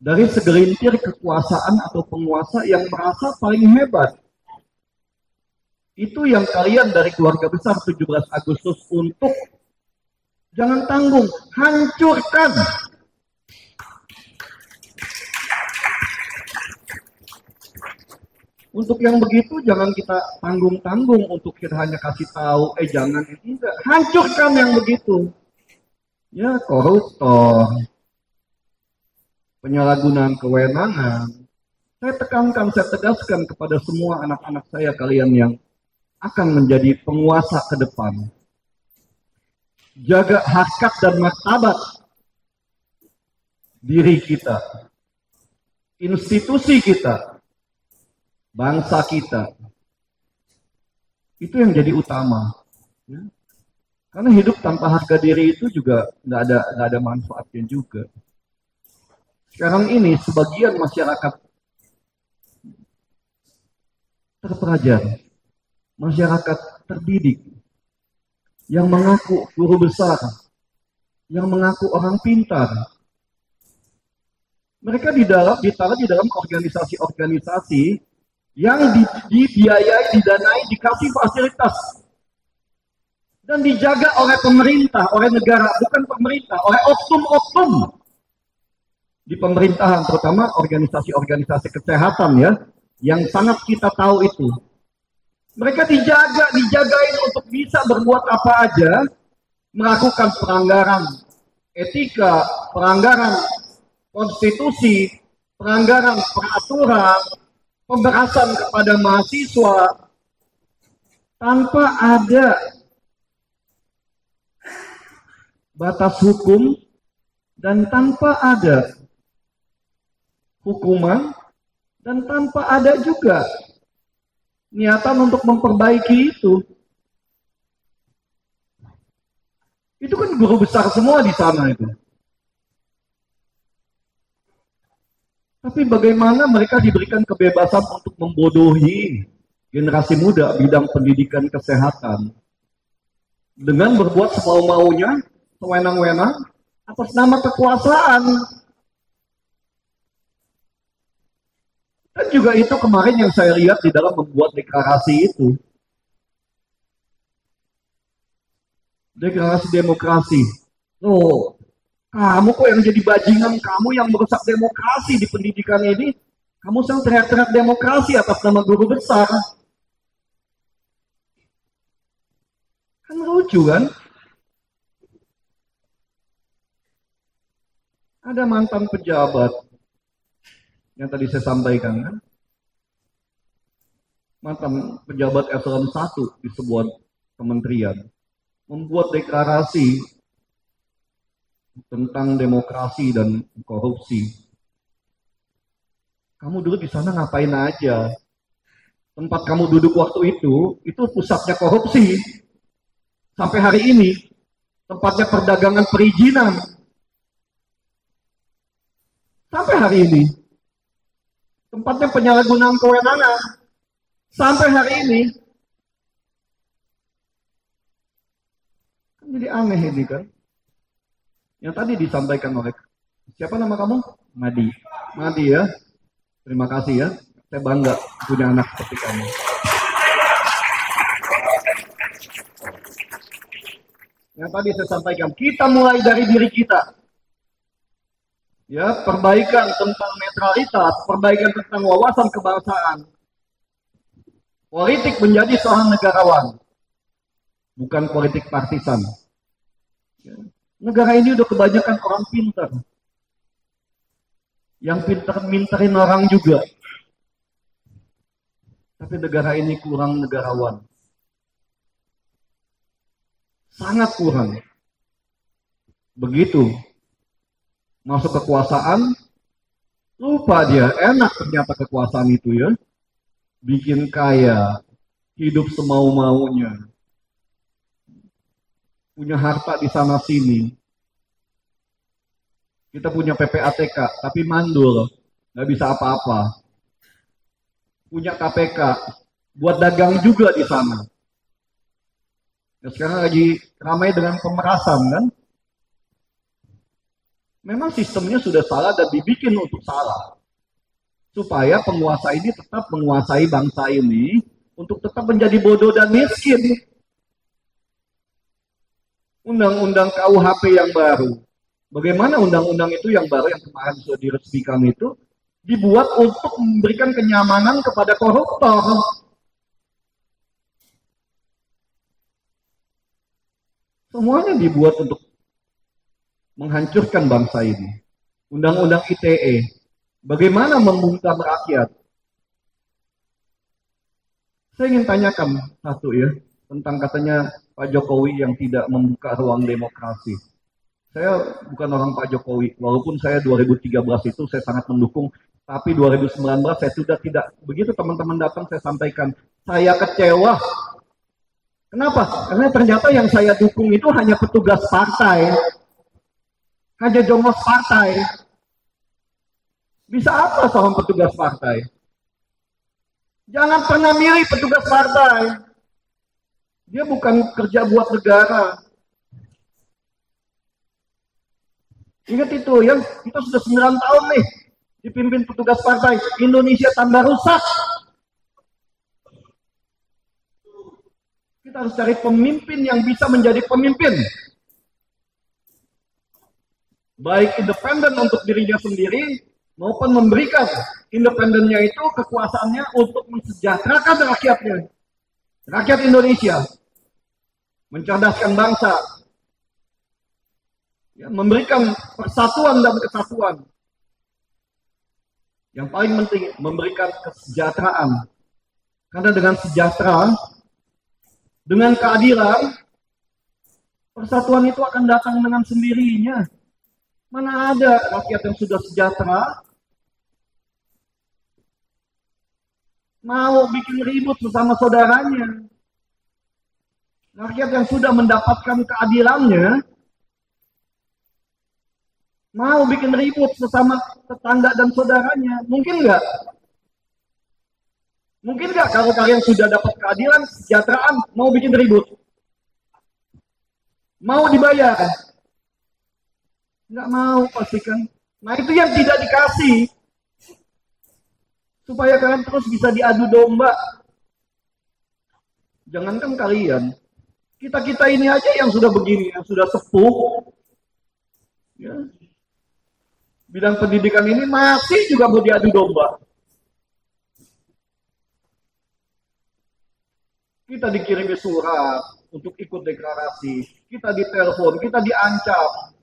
dari segelintir kekuasaan atau penguasa yang merasa paling hebat. Itu yang kalian dari keluarga besar 17 Agustus untuk jangan tanggung, hancurkan. Untuk yang begitu jangan kita tanggung-tanggung untuk kita hanya kasih tahu, jangan enggak, hancurkan yang begitu. Ya, koruptor, penyalahgunaan kewenangan. Saya tekankan, saya tegaskan kepada semua anak-anak saya kalian yang akan menjadi penguasa ke depan. Jaga harkat dan martabat diri kita, institusi kita, bangsa kita. Itu yang jadi utama. Ya. Karena hidup tanpa harga diri itu juga nggak ada manfaatnya juga. Sekarang ini sebagian masyarakat terpelajar, masyarakat terdidik, yang mengaku guru besar, yang mengaku orang pintar. Mereka ditaruh di dalam organisasi-organisasi yang dibiayai, didanai, dikasih fasilitas dan dijaga oleh pemerintah, oleh negara, bukan pemerintah, oleh oknum-oknum di pemerintahan, terutama organisasi-organisasi kesehatan ya, yang sangat kita tahu itu. Mereka dijagain untuk bisa berbuat apa aja, melakukan pelanggaran etika, pelanggaran konstitusi, pelanggaran peraturan, pemberasan kepada mahasiswa tanpa ada batas hukum dan tanpa ada hukuman dan tanpa ada juga niatan untuk memperbaiki itu. Itu kan guru besar semua di sana itu. Tapi bagaimana mereka diberikan kebebasan untuk membodohi generasi muda bidang pendidikan kesehatan dengan berbuat semau-maunya, sewenang-wenang atas nama kekuasaan. Dan juga itu kemarin yang saya lihat di dalam membuat deklarasi itu. Deklarasi demokrasi. Oh, kamu kok yang jadi bajingan, kamu yang merusak demokrasi di pendidikan ini. Kamu sedang teriak-teriak demokrasi atas nama guru besar. Kan lucu kan? Ada mantan pejabat yang tadi saya sampaikan kan? Mantan pejabat eselon 1 di sebuah kementerian membuat deklarasi tentang demokrasi dan korupsi. Kamu dulu di sana ngapain aja? Tempat kamu duduk waktu itu pusatnya korupsi. Sampai hari ini, tempatnya perdagangan perizinan. Sampai hari ini, tempatnya penyalahgunaan kewenangan. Sampai hari ini. Jadi aneh ini kan. Yang tadi disampaikan oleh siapa nama kamu? Madi ya. Terima kasih ya. Saya bangga punya anak seperti kamu. Yang tadi saya sampaikan, kita mulai dari diri kita. Ya, perbaikan tentang netralitas, perbaikan tentang wawasan kebangsaan. Politik menjadi seorang negarawan, bukan politik partisan. Ya. Negara ini udah kebanyakan orang pintar. Yang pintar-mintarin orang juga. Tapi negara ini kurang negarawan. Sangat kurang. Begitu masuk kekuasaan, lupa dia, enak ternyata kekuasaan itu ya. Bikin kaya, hidup semau-maunya. Punya harta di sana sini. Kita punya PPATK, tapi mandul, nggak bisa apa-apa. Punya KPK, buat dagang juga di sana. Ya, sekarang lagi ramai dengan pemerasan kan? Memang sistemnya sudah salah dan dibikin untuk salah. Supaya penguasa ini tetap menguasai bangsa ini untuk tetap menjadi bodoh dan miskin. Undang-undang KUHP yang baru. Bagaimana undang-undang itu yang baru yang kemarin sudah diresmikan itu dibuat untuk memberikan kenyamanan kepada koruptor. Semuanya dibuat untuk menghancurkan bangsa ini. Undang-undang ITE. Bagaimana membungkam rakyat? Saya ingin tanyakan satu ya, tentang katanya Pak Jokowi yang tidak membuka ruang demokrasi. Saya bukan orang Pak Jokowi, walaupun saya 2013 itu saya sangat mendukung, tapi 2019 saya sudah tidak. Begitu teman-teman datang saya sampaikan, saya kecewa. Kenapa? Karena ternyata yang saya dukung itu hanya petugas partai, hanya jongos partai. Bisa apa seorang petugas partai? Jangan pernah milih petugas partai. Dia bukan kerja buat negara. Ingat itu, yang kita sudah 9 tahun nih dipimpin petugas partai. Indonesia tambah rusak. Kita harus cari pemimpin yang bisa menjadi pemimpin. Baik independen untuk dirinya sendiri, maupun memberikan independennya itu kekuasaannya untuk mensejahterakan rakyatnya. Rakyat Indonesia. Mencerdaskan bangsa. Ya, memberikan persatuan dan kesatuan. Yang paling penting, memberikan kesejahteraan. Karena dengan sejahtera, dengan keadilan, persatuan itu akan datang dengan sendirinya. Mana ada rakyat yang sudah sejahtera, mau bikin ribut bersama saudaranya. Rakyat yang sudah mendapatkan keadilannya, mau bikin ribut sesama tetangga dan saudaranya. Mungkin nggak? Mungkin nggak kalau kalian sudah dapat keadilan, kesejahteraan, mau bikin ribut? Mau dibayar? Nggak mau pastikan. Nah itu yang tidak dikasih. Supaya kalian terus bisa diadu domba. Jangankan kalian. Kita-kita ini aja yang sudah begini, yang sudah sepuh. Ya. Bidang pendidikan ini masih juga mau diadu domba. Kita dikirimi surat untuk ikut deklarasi. Kita ditelepon, kita diancam.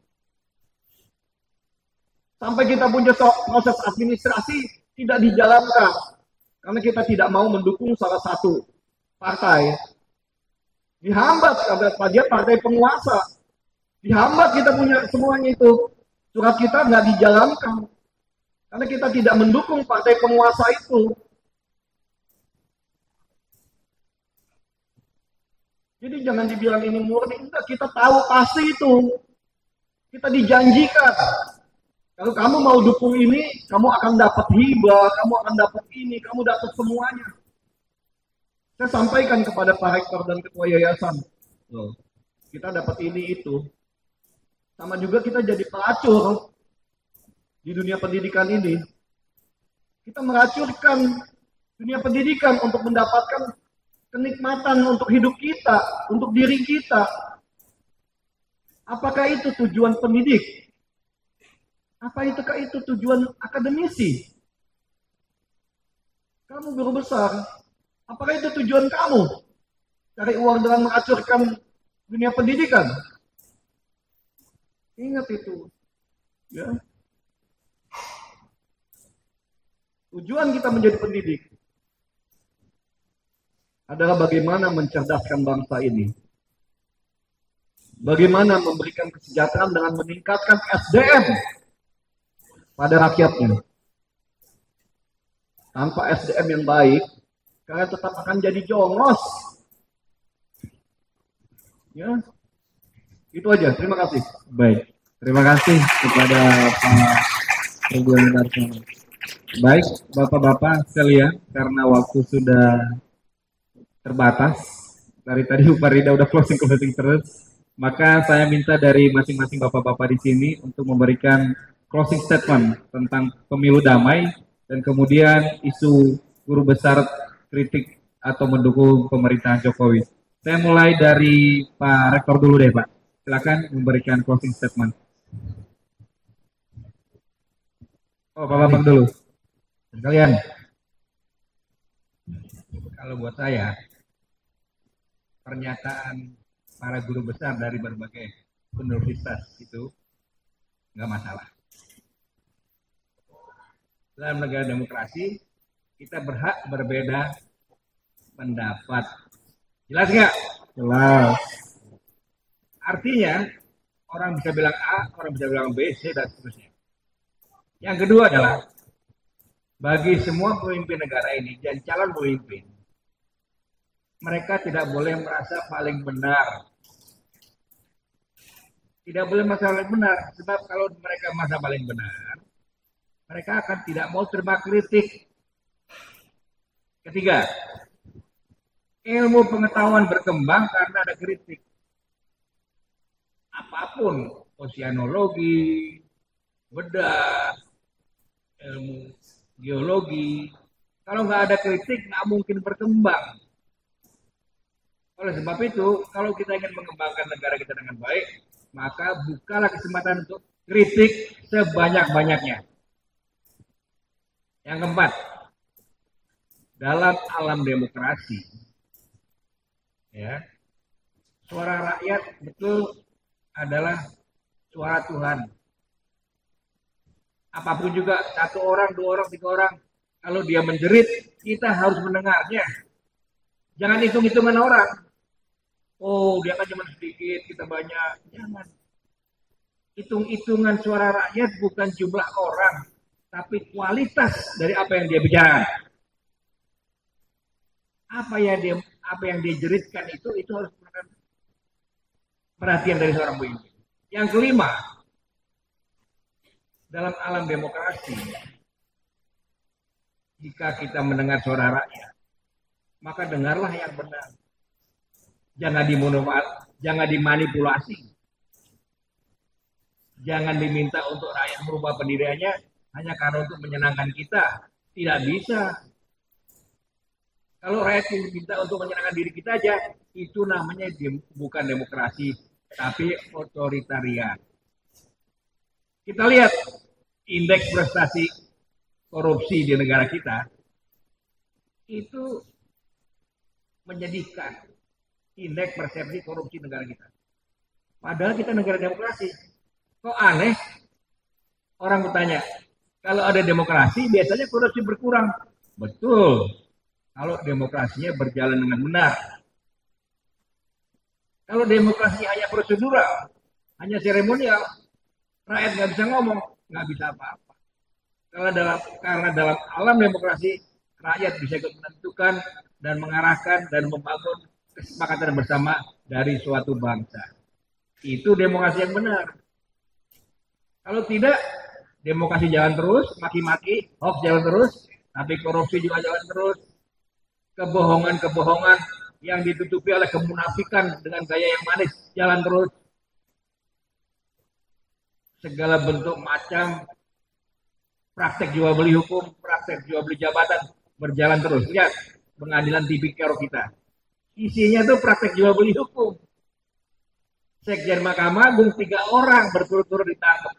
Sampai kita punya proses administrasi tidak dijalankan. Karena kita tidak mau mendukung salah satu partai. Dihambat karena dia partai penguasa. Dihambat kita punya semuanya itu. Surat kita nggak dijalankan. Karena kita tidak mendukung partai penguasa itu. Jadi jangan dibilang ini murni. Enggak, kita tahu pasti itu. Kita dijanjikan. Kalau kamu mau dukung ini, kamu akan dapat hibah, kamu akan dapat ini, kamu dapat semuanya. Saya sampaikan kepada Pak Rektor dan Ketua Yayasan. Loh, kita dapat ini itu. Sama juga kita jadi pelacur di dunia pendidikan ini. Kita menghancurkan dunia pendidikan untuk mendapatkan kenikmatan untuk hidup kita, untuk diri kita. Apakah itu tujuan pendidik? Apakah itu tujuan akademisi? Kamu guru besar, apakah itu tujuan kamu? Cari uang dengan menghancurkan dunia pendidikan? Ingat itu. Ya. Tujuan kita menjadi pendidik adalah bagaimana mencerdaskan bangsa ini. Bagaimana memberikan kesejahteraan dengan meningkatkan SDM pada rakyatnya. Tanpa SDM yang baik, kalian tetap akan jadi jongos. Ya, itu aja. Terima kasih. Baik, terima kasih kepada Pak Ridwan Darsono. Baik, Bapak-Bapak sekalian, karena waktu sudah terbatas, dari tadi Pak Rida udah closing terus, maka saya minta dari masing-masing Bapak-Bapak di sini untuk memberikan closing statement tentang pemilu damai dan kemudian isu guru besar kritik atau mendukung pemerintahan Jokowi. Saya mulai dari Pak Rektor dulu deh, Pak. Silakan memberikan closing statement. Oh, Pak Bambang dulu. Sekalian, kalau buat saya, pernyataan para guru besar dari berbagai universitas itu nggak masalah. Dalam negara demokrasi, kita berhak berbeda pendapat. Jelas nggak? Jelas. Artinya, orang bisa bilang A, orang bisa bilang B, C, dan seterusnya. Yang kedua adalah, bagi semua pemimpin negara ini dan calon pemimpin, mereka tidak boleh merasa paling benar. Tidak boleh merasa paling benar, sebab kalau mereka merasa paling benar, mereka akan tidak mau terima kritik. Ketiga, ilmu pengetahuan berkembang karena ada kritik. Apapun, oceanologi, bedah, ilmu geologi, kalau nggak ada kritik nggak mungkin berkembang. Oleh sebab itu, kalau kita ingin mengembangkan negara kita dengan baik, maka bukalah kesempatan untuk kritik sebanyak-banyaknya. Yang keempat, dalam alam demokrasi, ya, suara rakyat betul adalah suara Tuhan. Apapun juga, satu orang, dua orang, tiga orang, kalau dia menjerit, kita harus mendengarnya. Jangan hitung-hitungan orang. Oh, dia kan cuma sedikit, kita banyak. Jangan. Hitung-hitungan suara rakyat bukan jumlah orang, tapi kualitas dari apa yang dia bicarakan. Apa yang dia jeritkan itu harus merupakan perhatian dari seorang pemimpin. Yang kelima, dalam alam demokrasi, jika kita mendengar suara rakyat, maka dengarlah yang benar. Jangan dimanipulasi. Jangan diminta untuk rakyat merubah pendiriannya hanya karena untuk menyenangkan kita. Tidak bisa. Kalau rakyat diminta untuk menyenangkan diri kita aja, itu namanya bukan demokrasi, tapi otoritarian. Kita lihat indeks prestasi korupsi di negara kita itu menyedihkan. Indeks persepsi korupsi negara kita. Padahal kita negara demokrasi. Kok aneh? Orang bertanya, kalau ada demokrasi biasanya korupsi berkurang. Betul. Kalau demokrasinya berjalan dengan benar. Kalau demokrasi hanya prosedural, hanya seremonial, rakyat nggak bisa ngomong, nggak bisa apa-apa. Karena dalam alam demokrasi, rakyat bisa ikut menentukan dan mengarahkan dan membangun kesepakatan bersama dari suatu bangsa. Itu demokrasi yang benar. Kalau tidak, demokrasi jalan terus, maki-maki, hoax jalan terus, tapi korupsi juga jalan terus. Kebohongan-kebohongan yang ditutupi oleh kemunafikan dengan gaya yang manis jalan terus. Segala bentuk macam praktek jual beli hukum, praktek jual beli jabatan berjalan terus. Lihat pengadilan tipikor kita, isinya tuh praktek jual beli hukum. Sekjen Mahkamah Agung 3 orang berturut-turut ditangkap.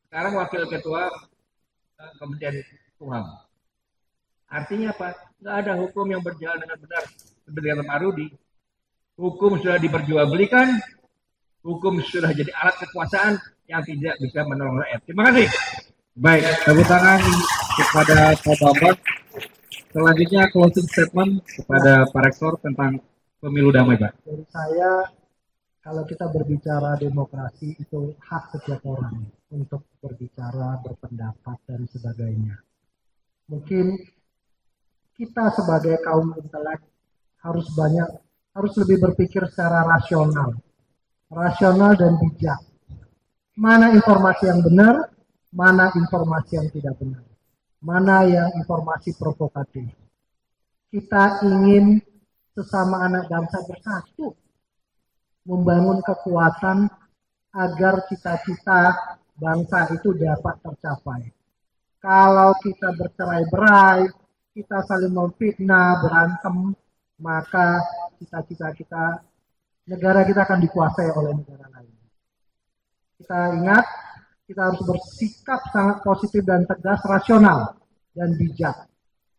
Sekarang wakil ketua Kementerian Hukum. Artinya apa? Nggak ada hukum yang berjalan dengan benar. Seperti kata Pak Rudi, hukum sudah diperjualbelikan, hukum sudah jadi alat kekuasaan yang tidak bisa menolong rakyat. Terima kasih. Baik, tepuk tangan kepada Pak Bambang. Selanjutnya closing statement kepada Pak Rektor tentang pemilu damai, Pak. Dari saya, kalau kita berbicara demokrasi itu hak setiap orang untuk berbicara, berpendapat, dan sebagainya. Mungkin kita sebagai kaum intelek harus lebih berpikir secara rasional dan bijak. Mana informasi yang benar, mana informasi yang tidak benar, mana yang informasi provokatif. Kita ingin sesama anak bangsa bersatu, membangun kekuatan agar cita-cita bangsa itu dapat tercapai. Kalau kita bercerai-berai, kita saling memfitnah, berantem, maka cita-cita kita, negara kita akan dikuasai oleh negara lain. Kita ingat, kita harus bersikap sangat positif dan tegas, rasional dan bijak.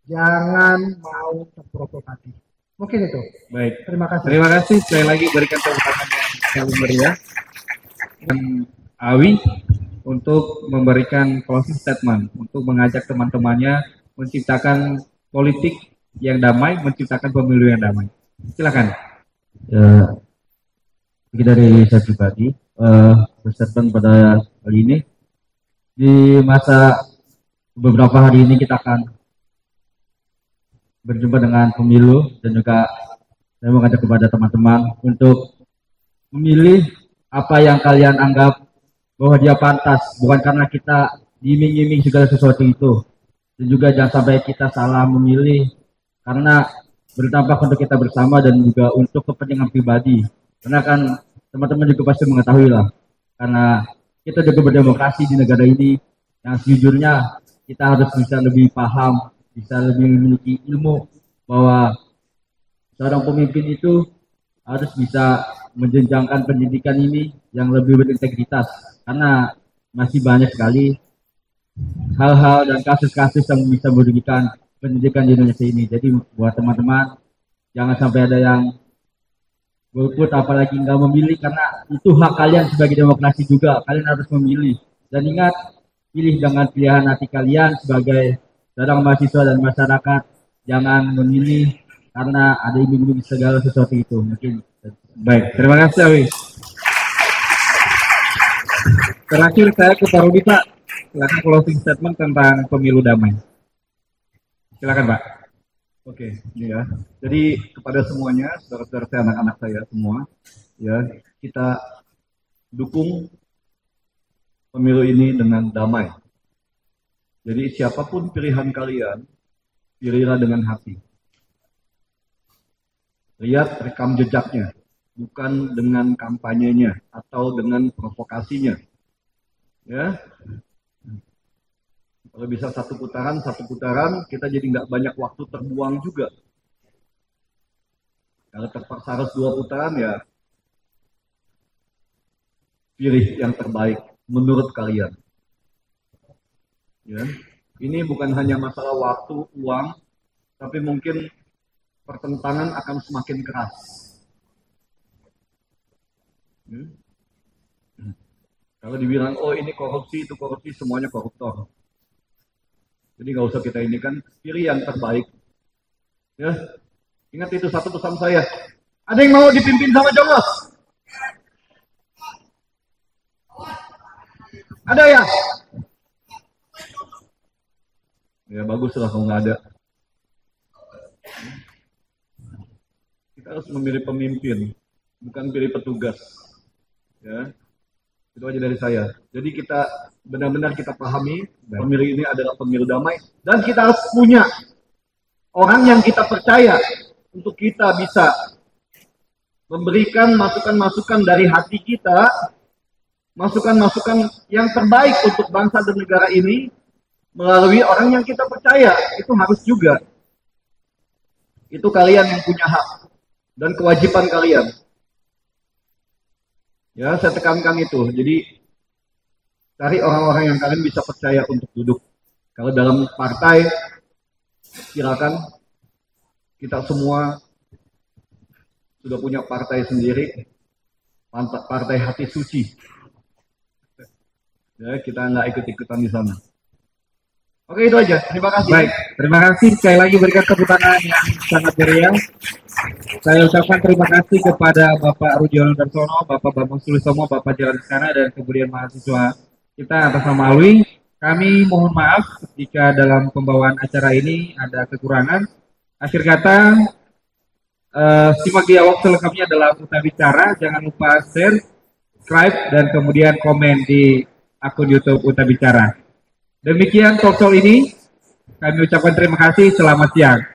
Jangan mau terprovokatif. Mungkin itu. Baik. Terima kasih. Terima kasih sekali lagi, berikan tepuk tangan yang meriah. Dan Awi untuk memberikan closing statement, untuk mengajak teman-temannya menciptakan politik yang damai, menciptakan pemilu yang damai. Silakan. Dari saya pribadi, berstatement pada kali ini, di masa beberapa hari ini kita akan berjumpa dengan pemilu, dan juga saya mengajak kepada teman-teman untuk memilih apa yang kalian anggap bahwa dia pantas, bukan karena kita diiming-iming segala sesuatu itu. Dan juga jangan sampai kita salah memilih karena berdampak untuk kita bersama dan juga untuk kepentingan pribadi. Karena kan teman-teman juga pasti mengetahui lah, karena kita juga berdemokrasi di negara ini yang sejujurnya kita harus bisa lebih paham, bisa lebih memiliki ilmu bahwa seorang pemimpin itu harus bisa menjenjangkan pendidikan ini yang lebih berintegritas, karena masih banyak sekali hal-hal dan kasus-kasus yang bisa merugikan pendidikan di Indonesia ini. Jadi buat teman-teman, jangan sampai ada yang golput apalagi nggak memilih, karena itu hak kalian sebagai demokrasi juga, kalian harus memilih. Dan ingat, pilih dengan pilihan hati kalian sebagai seorang mahasiswa dan masyarakat. Jangan memilih karena ada iming-iming segala sesuatu itu. Mungkin. Baik, terima kasih Awi. Terakhir saya ke Pak Rudi, Pak. Silakan closing statement tentang pemilu damai. Silakan, Pak. Oke, ya. Jadi kepada semuanya, saudara-saudara saya, anak-anak saya semua, ya, kita dukung pemilu ini dengan damai. Jadi siapapun pilihan kalian, pilihlah dengan hati. Lihat rekam jejaknya, bukan dengan kampanyenya atau dengan provokasinya. Ya. Kalau bisa satu putaran, kita jadi nggak banyak waktu terbuang juga. Kalau terpaksa harus 2 putaran, ya pilih yang terbaik menurut kalian. Ya. Ini bukan hanya masalah waktu, uang, tapi mungkin pertentangan akan semakin keras. Ya. Kalau dibilang, oh ini korupsi, itu korupsi, semuanya koruptor. Jadi nggak usah kita ini kan, pilih yang terbaik. Ya, ingat itu satu pesan saya. Ada yang mau dipimpin sama Jongos? Ada ya? Ya bagus lah kalau nggak ada. Kita harus memilih pemimpin, bukan pilih petugas. Ya. Itu aja dari saya. Jadi kita benar-benar kita pahami pemilu ini adalah pemilu damai, dan kita harus punya orang yang kita percaya untuk kita bisa memberikan masukan-masukan dari hati kita, masukan-masukan yang terbaik untuk bangsa dan negara ini, melalui orang yang kita percaya. Itu harus juga. Itu kalian yang punya hak dan kewajiban kalian. Ya, saya tekankan itu. Jadi cari orang-orang yang kalian bisa percaya untuk duduk. Kalau dalam partai, silakan. Kita semua sudah punya partai sendiri, partai hati suci. Ya, kita nggak ikut-ikutan di sana. Oke, itu aja. Terima kasih. Baik, terima kasih. Sekali lagi berikan tepuk tangan yang sangat meriah. Saya ucapkan terima kasih kepada Bapak Rudiono Darsono, Bapak Bambang Sulistomo, Bapak Jalan Sana, dan kemudian mahasiswa kita atas nama Alwi. Kami mohon maaf jika dalam pembawaan acara ini ada kekurangan. Akhir kata, simak dialog selengkapnya dalam Uta Bicara. Jangan lupa share, subscribe, dan kemudian komen di akun YouTube Uta Bicara. Demikian talk show ini. Kami ucapkan terima kasih. Selamat siang.